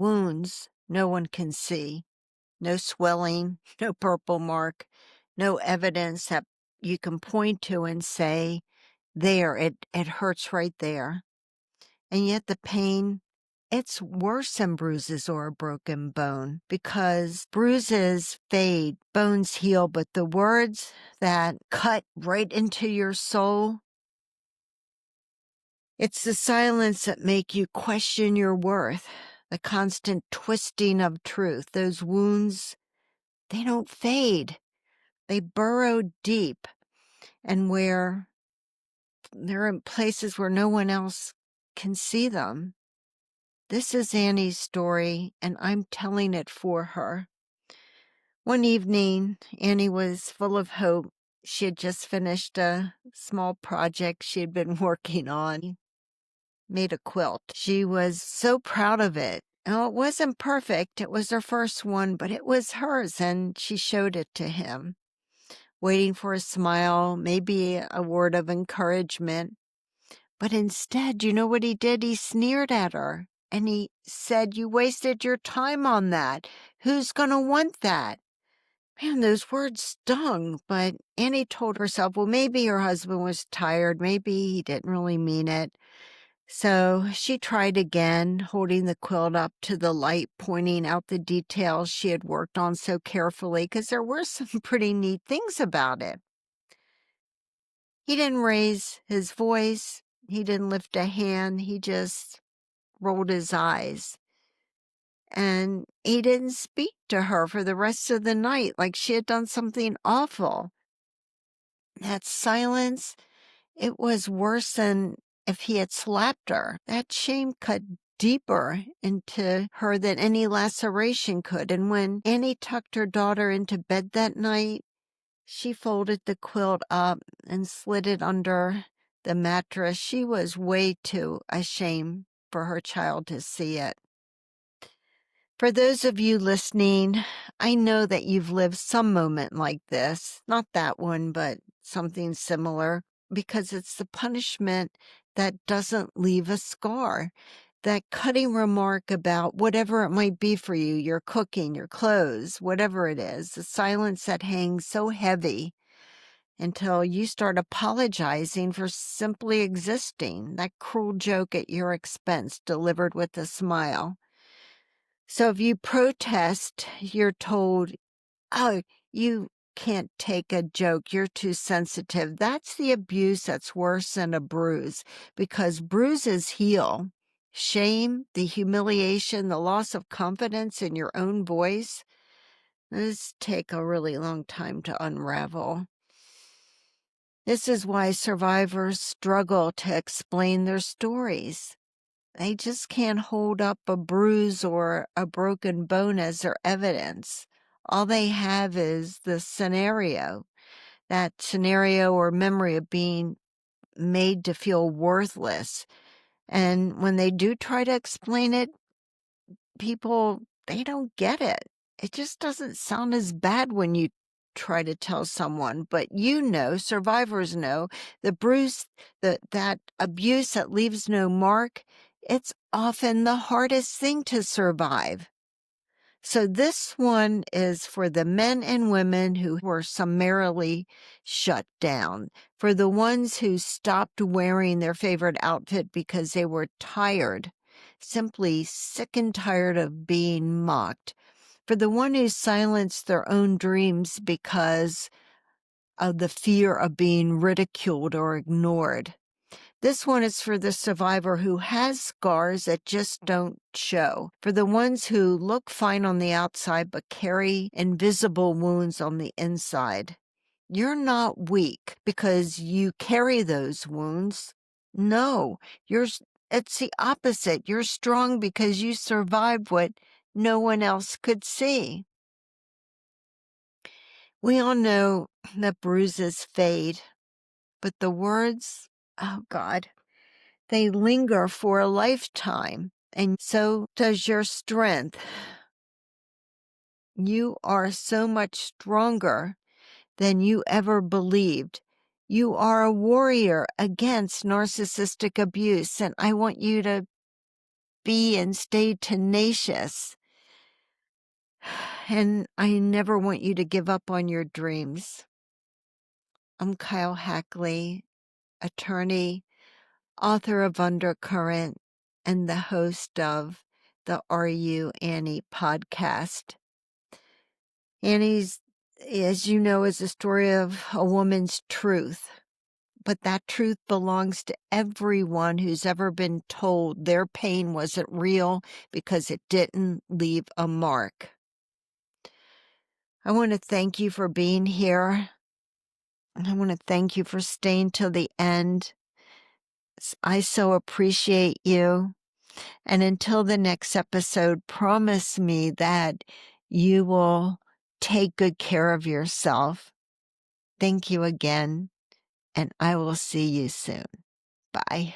wounds no one can see. No swelling, no purple mark, no evidence that you can point to and say, there, it hurts right there. And yet the pain, it's worse than bruises or a broken bone, because bruises fade, bones heal, but the words that cut right into your soul, it's the silence that make you question your worth, the constant twisting of truth. Those wounds, they don't fade. They burrow deep, and where they're in places where no one else can see them. This is Annie's story, and I'm telling it for her. One evening, Annie was full of hope. She had just finished a small project she had been working on, made a quilt. She was so proud of it. Oh, it wasn't perfect. It was her first one, but it was hers, and she showed it to him, waiting for a smile, maybe a word of encouragement. But instead, you know what he did? He sneered at her, and he said, "You wasted your time on that. Who's going to want that?" Man, those words stung, but Annie told herself, well, maybe her husband was tired. Maybe he didn't really mean it. So she tried again, holding the quilt up to the light, pointing out the details she had worked on so carefully, because there were some pretty neat things about it. He didn't raise his voice. He didn't lift a hand. He just rolled his eyes. And he didn't speak to her for the rest of the night like she had done something awful. That silence, it was worse than if he had slapped her. That shame cut deeper into her than any laceration could. And when Annie tucked her daughter into bed that night, she folded the quilt up and slid it under the mattress. She was way too ashamed for her child to see it. For those of you listening, I know that you've lived some moment like this, not that one, but something similar, because it's the punishment that doesn't leave a scar. That cutting remark about whatever it might be for you, your cooking, your clothes, whatever it is, the silence that hangs so heavy until you start apologizing for simply existing, that cruel joke at your expense delivered with a smile. So if you protest, you're told, oh, you can't take a joke, you're too sensitive. That's the abuse that's worse than a bruise, because bruises heal. Shame, the humiliation, the loss of confidence in your own voice, those take a really long time to unravel. This is why survivors struggle to explain their stories. They just can't hold up a bruise or a broken bone as their evidence. All they have is the scenario, that scenario or memory of being made to feel worthless. And when they do try to explain it, people, they don't get it. It just doesn't sound as bad when you try to tell someone, but you know, survivors know, the bruise, that abuse that leaves no mark, it's often the hardest thing to survive. So this one is for the men and women who were summarily shut down, for the ones who stopped wearing their favorite outfit because they were tired, simply sick and tired of being mocked, for the one who silenced their own dreams because of the fear of being ridiculed or ignored. This one is for the survivor who has scars that just don't show, for the ones who look fine on the outside but carry invisible wounds on the inside. You're not weak because you carry those wounds. No, it's the opposite. You're strong because you survived what no one else could see. We all know that bruises fade, but the words, oh God, they linger for a lifetime, and so does your strength. You are so much stronger than you ever believed. You are a warrior against narcissistic abuse, and I want you to be and stay tenacious. And I never want you to give up on your dreams. I'm Kyle Hackley, attorney, author of Undercurrent, and the host of the Are You Annie podcast. Annie's, as you know, is a story of a woman's truth. But that truth belongs to everyone who's ever been told their pain wasn't real because it didn't leave a mark. I want to thank you for being here. And I want to thank you for staying till the end. I so appreciate you. And until the next episode, promise me that you will take good care of yourself. Thank you again, and I will see you soon. Bye.